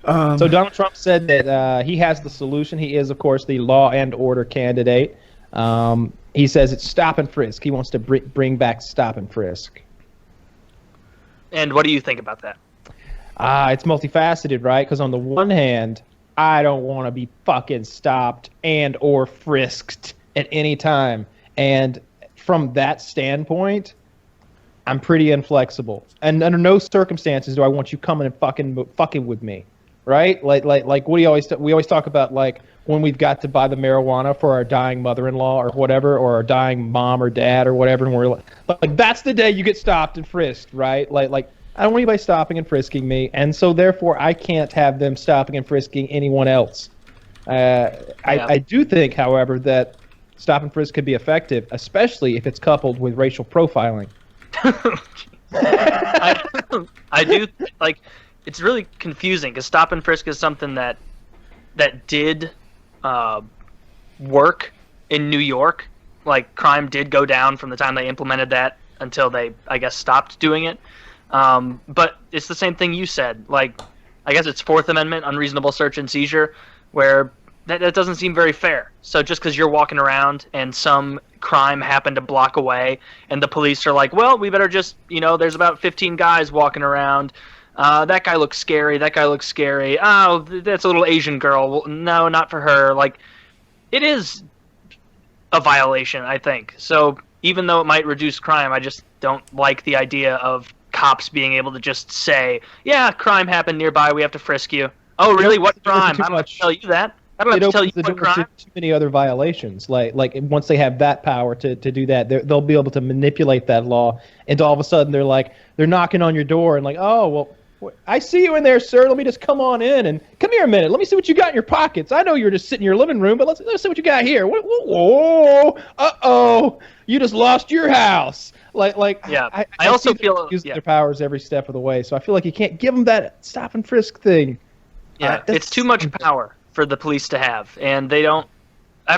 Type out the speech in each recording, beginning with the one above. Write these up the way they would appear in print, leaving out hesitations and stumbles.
So Donald Trump said that he has the solution. He is, of course, the law and order candidate. He says it's stop and frisk. He wants to bring back stop and frisk. And what do you think about that? It's multifaceted, right? Because on the one hand, I don't want to be fucking stopped and or frisked at any time. And from that standpoint, I'm pretty inflexible. And under no circumstances do I want you coming and fucking with me, right? Like what do you we always talk about, like when we've got to buy the marijuana for our dying mother-in-law or whatever, or our dying mom or dad or whatever, and we're like that's the day you get stopped and frisked, right? Like I don't want anybody stopping and frisking me, and so therefore I can't have them stopping and frisking anyone else. I do think, however, that stop and frisk could be effective, especially if it's coupled with racial profiling. I do like. It's really confusing because stop and frisk is something that did work in New York. Like, crime did go down from the time they implemented that until they, I guess, stopped doing it. But it's the same thing you said. Like, I guess it's Fourth Amendment, unreasonable search and seizure, where that doesn't seem very fair. So just because you're walking around and some crime happened a block away and the police are like, well, we better just, there's about 15 guys walking around. That guy looks scary. That guy looks scary. Oh, that's a little Asian girl. Well, no, not for her. Like, it is a violation, I think. So even though it might reduce crime, I just don't like the idea of cops being able to just say, yeah, crime happened nearby. We have to frisk you. Oh, really? What crime? I don't have to tell you that. I don't have to tell you what crime. Too many other violations. Like once they have that power to do that, they'll be able to manipulate that law. And all of a sudden they're knocking on your door and like, oh, well, I see you in there, sir. Let me just come on in and come here a minute. Let me see what you got in your pockets. I know you're just sitting in your living room, but let's see what you got here. Whoa, uh-oh, you just lost your house. Yeah. I also feel using their powers every step of the way. So I feel like you can't give them that stop and frisk thing. Yeah, it's too much power for the police to have, and they don't.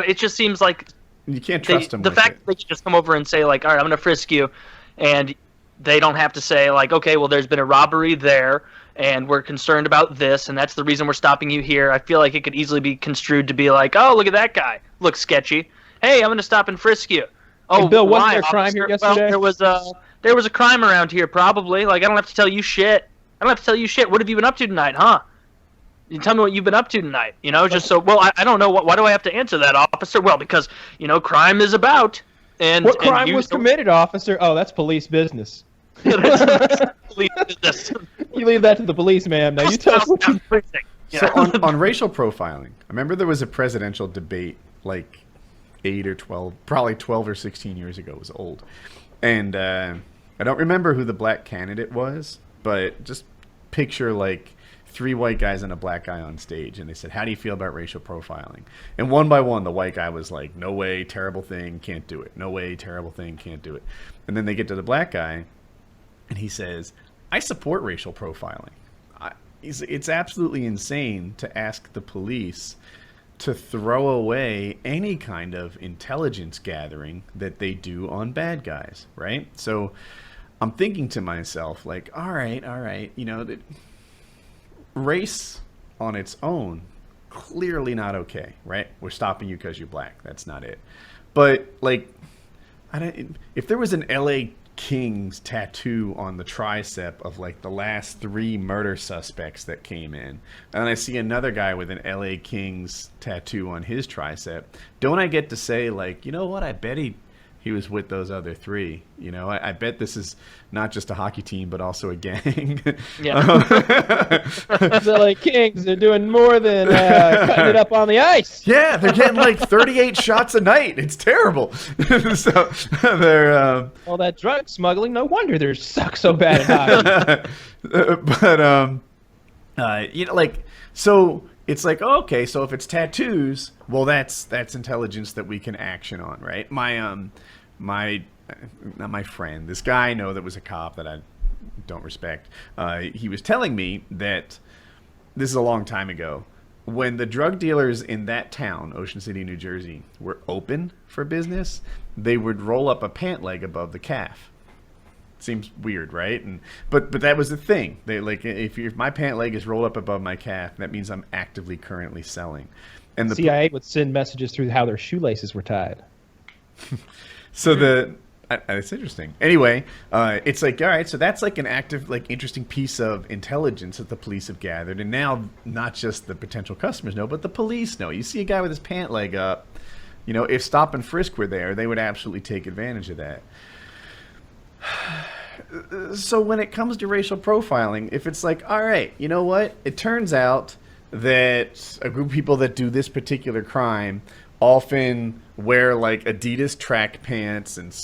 It just seems like you can't trust them. The fact that they can just come over and say, like, all right, I'm going to frisk you, and they don't have to say, like, okay, well, there's been a robbery there, and we're concerned about this, and that's the reason we're stopping you here. I feel like it could easily be construed to be like, oh, look at that guy. Looks sketchy. Hey, I'm going to stop and frisk you. Oh, hey, Bill, wasn't why, there a crime here yesterday? Well, there was a crime around here, probably. Like, I don't have to tell you shit. I don't have to tell you shit. What have you been up to tonight, huh? You tell me what you've been up to tonight. Just so, well, I don't know. Why do I have to answer that, officer? Well, because, crime is about. And what crime was committed, officer? Oh, that's police business. Police business. You leave that to the police, ma'am. Now you tell us. So on racial profiling, I remember there was a presidential debate like 8 or 12, probably 12 or 16 years ago. It was old. And I don't remember who the black candidate was, but just picture like 3 white guys and a black guy on stage, and they said, how do you feel about racial profiling? And one by one, the white guy was like, no way, terrible thing, can't do it. No way, terrible thing, can't do it. And then they get to the black guy, and he says, I support racial profiling. It's absolutely insane to ask the police to throw away any kind of intelligence gathering that they do on bad guys, right? So I'm thinking to myself, like, all right, race on its own, clearly not okay, right? We're stopping you because you're black. That's not it. But, like, if there was an LA Kings tattoo on the tricep of, like, the last 3 murder suspects that came in, and I see another guy with an LA Kings tattoo on his tricep, don't I get to say, like, you know what, I bet he was with those other 3. I bet this is not just a hockey team, but also a gang. Yeah. The LA Kings are doing more than cutting it up on the ice. Yeah, they're getting like 38 shots a night. It's terrible. So they're all that drug smuggling. No wonder they suck so bad at hockey. But so. It's like, okay, so if it's tattoos, well, that's intelligence that we can action on, right? Not my friend, this guy I know that was a cop that I don't respect. He was telling me that this is a long time ago. When the drug dealers in that town, Ocean City, New Jersey, were open for business, they would roll up a pant leg above the calf. Seems weird, right? And but that was the thing. They like if my pant leg is rolled up above my calf, that means I'm actively currently selling. And the CIA would send messages through how their shoelaces were tied. So it's interesting. Anyway, it's like, all right, so that's like an active, like interesting piece of intelligence that the police have gathered, and now not just the potential customers know, but the police know. You see a guy with his pant leg up. You know, if Stop and Frisk were there, they would absolutely take advantage of that. So when it comes to racial profiling, if it's like, all right, you know what? It turns out that a group of people that do this particular crime often wear like Adidas track pants and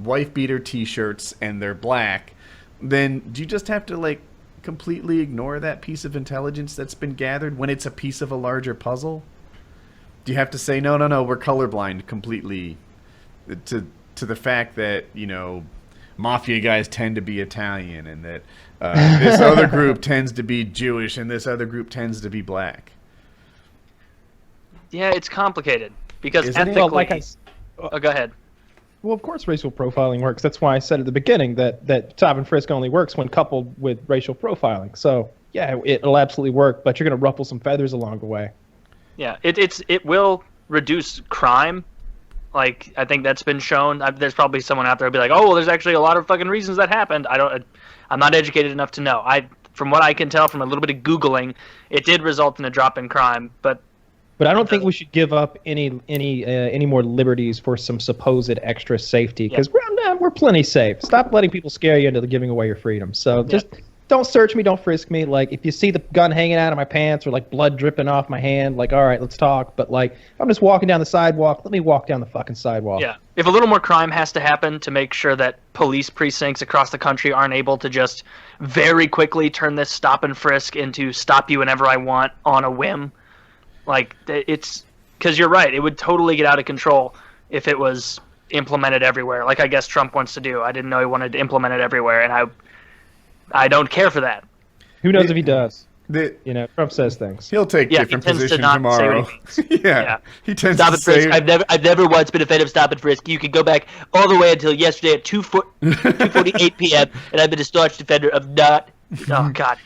wife beater t-shirts and they're black, then do you just have to like completely ignore that piece of intelligence that's been gathered when it's a piece of a larger puzzle? Do you have to say, no, we're colorblind completely to the fact that, you know, mafia guys tend to be Italian and that this other group tends to be Jewish and this other group tends to be black? Yeah, it's complicated because Isn't it? ethically. Well, like go ahead. Well, of course, racial profiling works. That's why I said at the beginning that Stop and Frisk only works when coupled with racial profiling. So yeah, it'll absolutely work, but you're going to ruffle some feathers along the way. Yeah, it will reduce crime. Like, I think that's been shown. There's probably someone out there who'll be like, oh, well, there's actually a lot of fucking reasons that happened. I'm not educated enough to know. From what I can tell from a little bit of Googling, it did result in a drop in crime, but I don't think we should give up any more liberties for some supposed extra safety, because we're plenty safe. Stop letting people scare you into giving away your freedom. So just don't search me, don't frisk me. Like, if you see the gun hanging out of my pants or like blood dripping off my hand, like, all right, let's talk. But like, I'm just walking down the sidewalk. Let me walk down the fucking sidewalk. Yeah. If a little more crime has to happen to make sure that police precincts across the country aren't able to just very quickly turn this stop and frisk into stop you whenever I want on a whim. Like, it's because you're right. It would totally get out of control if it was implemented everywhere, like I guess Trump wants to do. I didn't know he wanted to implement it everywhere, and I don't care for that. Who knows if he does? Trump says things. He'll take different positions tomorrow. Yeah. He tends Stop to and Frisk. I've never once been a fan of Stop and Frisk. You can go back all the way until yesterday at 2:48 p.m. and I've been a staunch defender of not. Oh God.